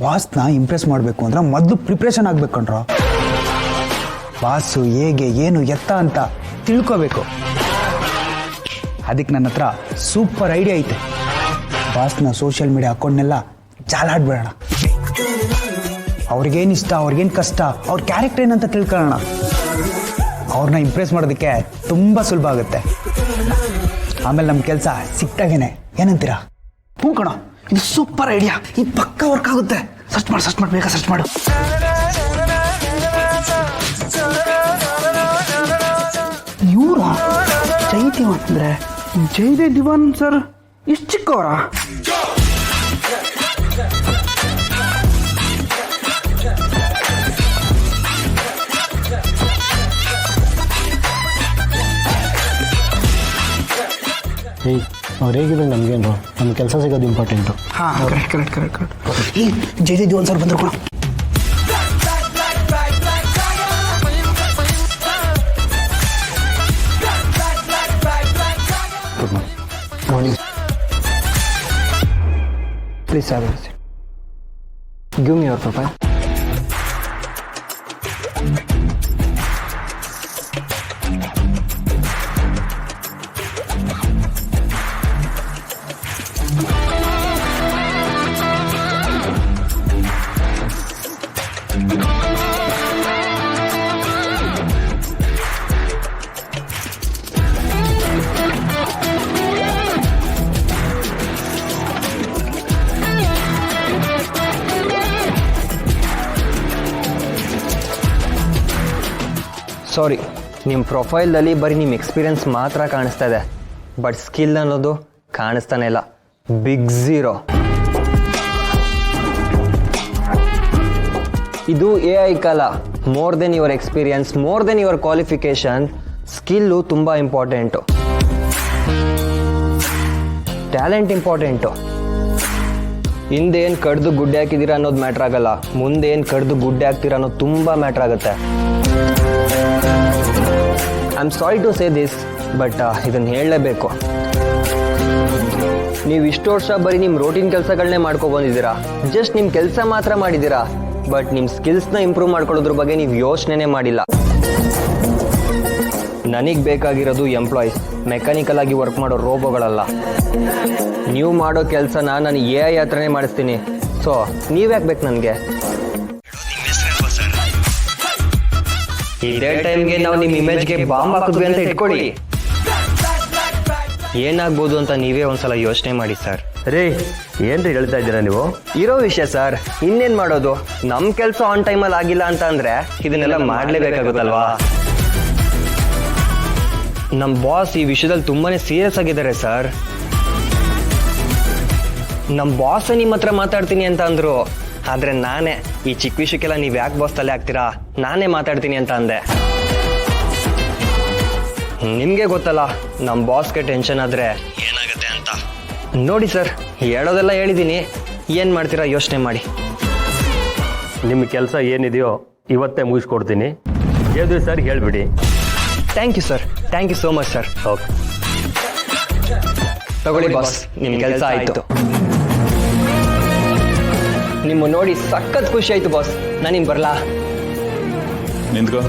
ಬಾಸ್ನ Impress ಮಾಡಬೇಕು ಅಂದ್ರೆ ಮೊದಲು ಪ್ರಿಪ್ರೇಷನ್ ಆಗ್ಬೇಕು ಕಣ್ರೋ. ಬಾಸು ಹೇಗೆ ಏನು ಎತ್ತ ಅಂತ ತಿಳ್ಕೋಬೇಕು. ಅದಕ್ಕೆ ನನ್ನ ಹತ್ರ ಸೂಪರ್ ಐಡಿಯಾ ಐತೆ. ಬಾಸ್ನ ಸೋಷಿಯಲ್ ಮೀಡಿಯಾ ಅಕೌಂಟ್ನೆಲ್ಲ ಜಾಲಾಡ್ಬೇಡ. ಅವ್ರಿಗೇನು ಇಷ್ಟ, ಅವ್ರಿಗೇನು ಕಷ್ಟ, ಅವ್ರ ಕ್ಯಾರೆಕ್ಟರ್ ಏನಂತ ತಿಳ್ಕೊಳ್ಳೋಣ. ಅವ್ರನ್ನ ಇಂಪ್ರೆಸ್ ಮಾಡೋದಕ್ಕೆ ತುಂಬ ಸುಲಭ ಆಗುತ್ತೆ. ಆಮೇಲೆ ನಮ್ಮ ಕೆಲಸ ಸಿಕ್ತಾಗೇನೆ. ಏನಂತೀರಾ? ಹ್ಞೂ ಕಣ, ಇದು ಸೂಪರ್ ಐಡಿಯಾ. ಇದು ಪಕ್ಕ ವರ್ಕ್ ಆಗುತ್ತೆ. ಸರ್ಚ್ ಮಾಡಿ ಬೇಗ ಸರ್ಚ್ ಮಾಡು. ಇವ್ರ ಜಯದೇವ್ ಅಂತಂದ್ರೆ ಜಯದೇವ್ ದಿವಾನ್ ಸರ್ ಇಷ್ಟು ಚಿಕ್ಕವರ? ಏಯ್, ಅವ್ರು ಹೇಗಿದ್ರೆ ನಮಗೇನು, ನಮ್ಮ ಕೆಲಸ ಸಿಗೋದು ಇಂಪಾರ್ಟೆಂಟು. ಹಾಂ, ಕರೆಕ್ಟ್. ಈ ಜಯದೇವ್ ದಿವಾನ್ ಸರ್ ಬಂದ್ರು ಕೂಡ. Morning. Please have a seat. Give me your profile. ಸಾರಿ, ನಿಮ್ಮ ಪ್ರೊಫೈಲಲ್ಲಿ ಬರೀ ನಿಮ್ಮ ಎಕ್ಸ್ಪೀರಿಯನ್ಸ್ ಮಾತ್ರ ಕಾಣಿಸ್ತಾ ಇದೆ, ಬಟ್ ಸ್ಕಿಲ್ ಅನ್ನೋದು ಕಾಣಿಸ್ತಾನೆ ಇಲ್ಲ. Big zero. ಇದು AI ಕಾಲ. More than your experience, more than your qualification, skill ತುಂಬ ಇಂಪಾರ್ಟೆಂಟು. Talent important. ಹಿಂದೇನು ಕಡ್ದು ಗುಡ್ಡೆ ಹಾಕಿದ್ದೀರಾ ಅನ್ನೋದು ಮ್ಯಾಟ್ರ್ ಆಗಲ್ಲ, ಮುಂದೇನು ಕಡ್ದು ಗುಡ್ಡೆ ಹಾಕ್ತೀರಾ ಅನ್ನೋದು ತುಂಬ ಮ್ಯಾಟ್ರ್ ಆಗುತ್ತೆ. I am sorry to say this, but ಇದನ್ನು ಹೇಳಲೇಬೇಕು. ನೀವು ಇಷ್ಟು ವರ್ಷ ಬರೀ ನಿಮ್ಮ ರೋಟೀನ್ ಕೆಲಸಗಳನ್ನೇ ಮಾಡ್ಕೊಬಂದಿದ್ದೀರಾ. ಜಸ್ಟ್ ನಿಮ್ಮ ಕೆಲಸ ಮಾತ್ರ ಮಾಡಿದ್ದೀರಾ, ಬಟ್ ನಿಮ್ಮ ಸ್ಕಿಲ್ಸ್ನ ಇಂಪ್ರೂವ್ ಮಾಡ್ಕೊಳ್ಳೋದ್ರ ಬಗ್ಗೆ ನೀವು ಯೋಚನೆ ಮಾಡಿಲ್ಲ. ನನಗೆ ಬೇಕಾಗಿರೋದು ಎಂಪ್ಲಾಯೀಸ್, ಮೆಕ್ಯಾನಿಕಲ್ ಆಗಿ ವರ್ಕ್ ಮಾಡೋ ರೋಬೋಗಳಲ್ಲ. ನೀವು ಮಾಡೋ ಕೆಲಸನ ನಾನು AI ಹತ್ರನೇ ಮಾಡಿಸ್ತೀನಿ. ಸೊ ನೀವ್ಯಾಕೆ ಬೇಕು ನನಗೆ? ಇದೇ ಟೈಮ್ಗೆ ನಾವು ನಿಮ್ಮ ಇಮೇಜ್ಗೆ ಬಾಂಬ್ ಹಾಕಿದ್ವಿ ಅಂತ ಇಟ್ಕೊಳ್ಳಿ, ಏನಾಗ್ಬೋದು ಅಂತ ನೀವೇ ಒಂದ್ಸಲ ಯೋಚನೆ ಮಾಡಿ ಸರ್. ರೀ, ಏನ್ರಿ ಹೇಳ್ತಾ ಇದ್ದೀರಾ ನೀವು? ಇರೋ ವಿಷಯ ಸರ್, ಇನ್ನೇನ್ ಮಾಡೋದು? ನಮ್ಮ ಕೆಲಸ ಆನ್ ಟೈಮಲ್ಲಿ ಆಗಿಲ್ಲ ಅಂತ ಅಂದ್ರೆ ಇದನ್ನೆಲ್ಲ ಮಾಡ್ಲೇಬೇಕಾಗುತ್ತಲ್ವಾ? ನಮ್ಮ ಬಾಸ್ ಈ ವಿಷಯದಲ್ಲಿ ತುಂಬಾನೇ ಸೀರಿಯಸ್ ಆಗಿದ್ದಾರೆ ಸರ್. ನಮ್ಮ ಬಾಸ್ ನಿಮ್ಮ ಹತ್ರ ಮಾತಾಡ್ತೀನಿ ಅಂತ ಅಂದ್ರು, ಆದ್ರೆ ನಾನೇ ಈ ಚಿಕ್ಕ ವಿಷಯಕ್ಕೆಲ್ಲ ನೀವು ಯಾಕೆ ಬಾಸ್ ತಲೆ ಹಾಕ್ತೀರಾ, ನಾನೇ ಮಾತಾಡ್ತೀನಿ ಅಂತ ಅಂದೆ. ನಿಮ್ಗೆ ಗೊತ್ತಲ್ಲ ನಮ್ಮ ಬಾಸ್ಗೆ ಟೆನ್ಷನ್ ಆದ್ರೆ ಏನಾಗುತ್ತೆ ಅಂತ. ನೋಡಿ ಸರ್, ಹೇಳೋದೆಲ್ಲ ಹೇಳಿದ್ದೀನಿ, ಏನ್ ಮಾಡ್ತೀರಾ ಯೋಚನೆ ಮಾಡಿ. ನಿಮ್ಮ ಕೆಲಸ ಏನಿದೆಯೋ ಇವತ್ತೇ ಮುಗಿಸ್ಕೊಡ್ತೀನಿ. ಹೇಳಿದ್ರಿ ಸರ್, ಹೇಳ್ಬಿಡಿ. Thank you sir, thank you so much sir. Okay, ತಗೊಳ್ಳಿ ಬಾಸ್, ನಿಮ್ಮ ಕೆಲಸ ಆಯ್ತು. ನಿಮ್ಮ ನೋಡಿ ಸಖತ್ ಖುಷಿ ಆಯ್ತು ಬಾಸ್. ನಾನಿನ್ ಬರ್ಲಾ? ನಿಂತ್ಕೋ.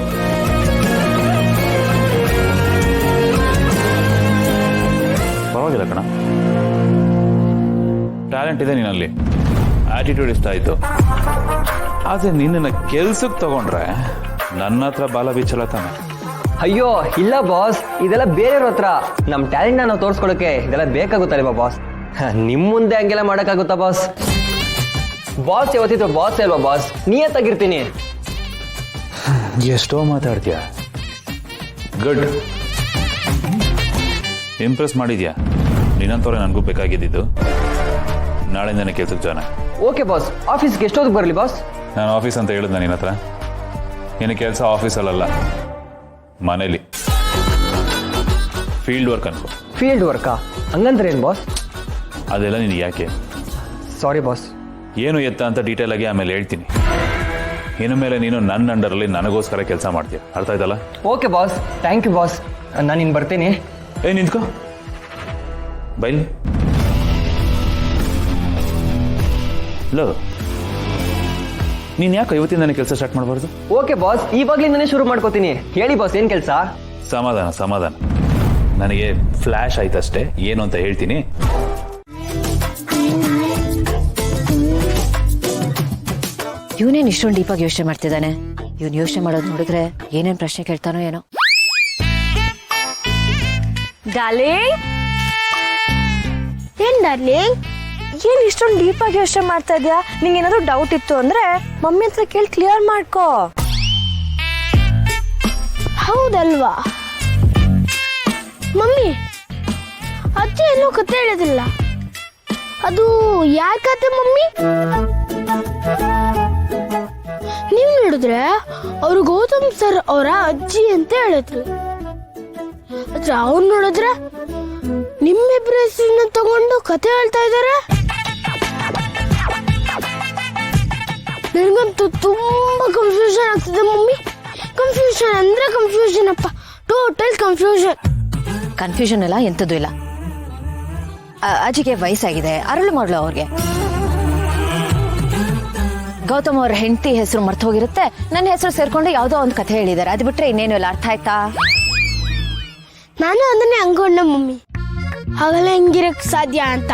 ಪರವಾಗಿಲ್ಲ ಕಣ, ಟ್ಯಾಲೆಂಟ್ ಇದೆ ನಿನ್ನಲ್ಲಿ, ಆಟಿಟ್ಯೂಡ್ ಇಷ್ಟ ಆಯ್ತು. ಆದ್ರೆ ನಿನ್ನ ಕೆಲ್ಸಕ್ಕೆ ತಗೊಂಡ್ರೆ ನನ್ನ ಹತ್ರ ಬಾಲ ಬಿಚ್ಚಲ್ಲ ತಾನೆ? ಅಯ್ಯೋ ಇಲ್ಲ ಬಾಸ್, ಇದೆಲ್ಲ ಬೇರೆಯವ್ರ ಹತ್ರ. ನಮ್ಮ ಟ್ಯಾಲೆಂಟ್ ನಾವು ತೋರಿಸ್ಕೊಳಕ್ಕೆ ಇದೆಲ್ಲ ಬೇಕಾಗುತ್ತಲ್ವಾ ಬಾಸ್? ನಿಮ್ ಮುಂದೆ ಹಂಗೆಲ್ಲ ಮಾಡೋಕ್ಕಾಗುತ್ತಾ ಬಾಸ್? ಬಾಸ್ ಯಾವತ್ತಿದ್ರು ಬಾಸ್ ಅಲ್ವಾ ಬಾಸ್? ನಿಯತ್ತಾಗಿರ್ತೀನಿ. ಎಷ್ಟೋ ಮಾತಾಡ್ತೀಯ, ಗುಡ್. ಇಂಪ್ರೆಸ್ ಮಾಡಿದ್ಯಾ? ನಿನ್ನಂತವ್ರೆ ನನಗೂ ಬೇಕಾಗಿದ್ದು. ನಾಳೆಯಿಂದನೇ ಕೆಲ್ಸಕ್ಕೆ ಜಾಯ್ನ್. Okay boss. ಆಫೀಸ್ಗೆ ಎಷ್ಟೊತ್ತಿಗೆ ಬರಲಿ ಬಾಸ್? ನಾನು ಆಫೀಸ್ ಅಂತ ಹೇಳಿದ್ನ ನಿನ್ನ ಹತ್ರ? ನಿನ್ನ ಕೆಲಸ ಆಫೀಸಲ್ಲ, ಮನೇಲಿ ಫೀಲ್ಡ್ ವರ್ಕ್ ಅನ್ಕೋ. ಫೀಲ್ಡ್ ವರ್ಕಾ? ಹಂಗಂದ್ರೆ ಏನು ಬಾಸ್? ಅದೆಲ್ಲ ನಿನಗೆ ಯಾಕೆ? Sorry boss. ಏನು ಎತ್ತ ಅಂತ ಡೀಟೇಲ್ ಆಗಿ ಆಮೇಲೆ ಹೇಳ್ತೀನಿ. ಇನ್ನು ಮೇಲೆ ನೀನು ನನ್ನ ಅಂಡರಲ್ಲಿ ನನಗೋಸ್ಕರ ಕೆಲಸ ಮಾಡ್ತೀಯ, ಅರ್ಥ ಆಯ್ತಲ್ಲ? Okay boss, thank you boss. ನಾನು ಇನ್ನು ಬರ್ತೀನಿ. ನಿಂತ್ಕೋ, ಬೈಲಿ. ಲೋ, ನೀನು ಯಾಕೆ ಇವತ್ತಿಂದಾನೆ ಕೆಲಸ ಸ್ಟಾರ್ಟ್ ಮಾಡಬಾರ್ದು? ಓಕೆ ಬಾಸ್, ಇವಾಗ್ಲಿಂದನೇ ಶುರು ಮಾಡ್ಕೋತೀನಿ. ಹೇಳಿ ಬಾಸ್, ಏನ್ ಕೆಲಸ? ಸಮಾಧಾನ ಸಮಾಧಾನ. ನನಗೆ ಫ್ಲ್ಯಾಶ್ ಆಯ್ತಷ್ಟೇ, ಏನು ಅಂತ ಹೇಳ್ತೀನಿ. ಇವನೇನು ಇಷ್ಟೊಂದು ಡೀಪಾಗಿ ಯೋಚನೆ ಮಾಡ್ತಿದ್ದಾನೆ. ಇವನು ಯೋಚನೆ ಮಾಡೋದು ನೋಡಿದ್ರೆ ಏನೇನು ಪ್ರಶ್ನೆ ಕೇಳ್ತಾನೋ ಏನೋ. ಡಾರ್ಲಿಂಗ್, ಏನ್ ಡಾರ್ಲಿಂಗ್, ಏನ್ ಇಷ್ಟೊಂದು ಡೀಪ್ ಆಗಿ ಯೋಚನೆ ಮಾಡ್ತಾ ಇದ್ಯಾ? ನಿಂಗೆ ಏನಾದ್ರು ಡೌಟ್ ಇತ್ತು ಅಂದ್ರೆ ಮಮ್ಮಿ ಹತ್ರ ಕೇಳಿ ಕ್ಲಿಯರ್ ಮಾಡ್ಕೋ. ಹೌದಲ್ವಾ ಮಮ್ಮಿ? ಅಜ್ಜಿ ಎಲ್ಲೂ ಕತೆ ಹೇಳೋದಿಲ್ಲ, ಅದು ಯಾರ ಕತೆ ಮಮ್ಮಿ? ನೀವ್ ನೋಡಿದ್ರೆ ಅವ್ರು ಗೌತಮ್ ಸರ್ ಅವರ ಅಜ್ಜಿ ಅಂತ ಹೇಳಿದ್ರು. ಆದ್ರೆ ಅವ್ರು ನೋಡಿದ್ರೆ ನಿಮ್ಮಿಬ್ಬರ ಹೆಸರನ್ನ ತಗೊಂಡು ಕತೆ ಹೇಳ್ತಾ ಇದಾರೆ. ನನಗಂತೂ ತುಂಬಾ ಕನ್ಫ್ಯೂಷನ್ ಆಗ್ತಿದೆ ಮಮ್ಮಿ. ಕನ್ಫ್ಯೂಷನ್ ಅಂದ್ರೆ ಕನ್ಫ್ಯೂಷನ್ ಅಪ್ಪ, ಟೋಟಲ್ ಕನ್ಫ್ಯೂಷನ್. ಕನ್ಫ್ಯೂಷನ್ ಎಲ್ಲ ಎಂಥದ್ದು ಇಲ್ಲ. ಅಜ್ಜಿಗೆ ವಯಸ್ಸಾಗಿದೆ, ಅರಳು ಮರಳು ಅವ್ರಿಗೆ. ಗೌತಮ್ ಅವ್ರ ಹೆಂಡತಿ ಹೆಸರು ಮರ್ತು ಹೋಗಿರುತ್ತೆ, ನನ್ನ ಹೆಸರು ಸೇರ್ಕೊಂಡು ಯಾವುದೋ ಒಂದು ಕಥೆ ಹೇಳಿದ್ದಾರೆ. ಅದು ಬಿಟ್ರೆ ಇನ್ನೇನು ಇಲ್ಲ. ಅರ್ಥ ಆಯ್ತಾ? ನಾನು ಅದನ್ನೇ ಅನ್ಕೊಂಡೆ ಮಮ್ಮಿ, ಹಾಗೆಲ್ಲ ಹೆಂಗಿರಕ್ ಸಾಧ್ಯ ಅಂತ.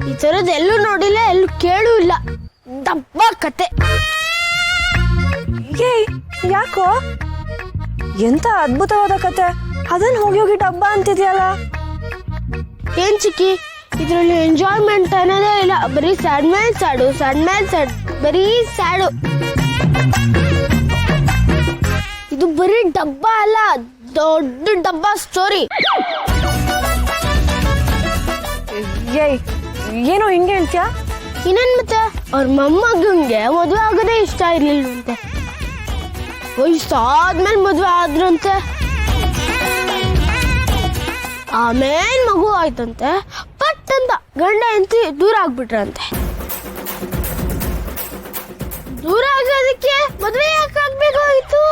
ಈ ತರದ್ ಎಲ್ಲೂ ನೋಡಿಲ್ಲ, ಎಲ್ಲೂ ಕೇಳೂ ಇಲ್ಲ. ದಬ್ಬ ಕತೆ. ಯಾಕೋ ಎಂತ ಅದ್ಭುತವಾದ ಕತೆ, ಅದನ್ನ ಹೋಗಿ ಹೋಗಿ ಡಬ್ಬ ಅಂತಿದ್ಯಲ್ಲ. ಏನ್ ಚಿಕ್ಕಿ, ಇದ್ರಲ್ಲಿ ಎಂಜಾಯ್ಮೆಂಟ್ ಅನ್ನೋದೇ ಇಲ್ಲ. ಬರೀ ಸ್ಯಾಡ್ ಮೇಲ್ ಸ್ಯಾಡು, ಸ್ಯಾಡ್ ಮೇಲ್ ಸ್ಯಾಡ್, ಬರೀ ಸ್ಯಾಡು. ಇದು ಬರೀ ಡಬ್ಬ ಅಲ್ಲ, ದೊಡ್ಡ ಡಬ್ಬ ಸ್ಟೋರಿ. ಏನೋ ಹಿಂಗೆ ಹೇಳ್ತೀಯ? ಇನ್ನೇನ್ ಮತ್ತೆ, ಅವ್ರ ಮೊಮ್ಮಗಂಗೆ ಮದುವೆ ಆಗೋದೇ ಇಷ್ಟ ಇರ್ಲಿಲ್ವಂತೆ. ವಯಸ್ಸಾದ್ಮೇಲೆ ಮದುವೆ ಆದ್ರಂತೆ. ಆಮೇಲೆ ಮಗು ಆಯ್ತಂತೆ. ಪಟ್ ಅಂತ ಗಂಡ ಹೆಂಡತಿ ದೂರ ಆಗ್ಬಿಟ್ರಂತೆ. ದೂರ ಆಗೋದಕ್ಕೆ ಮದುವೆ ಯಾಕೆ ಆಗ್ಬೇಕಾಗಿತ್ತು?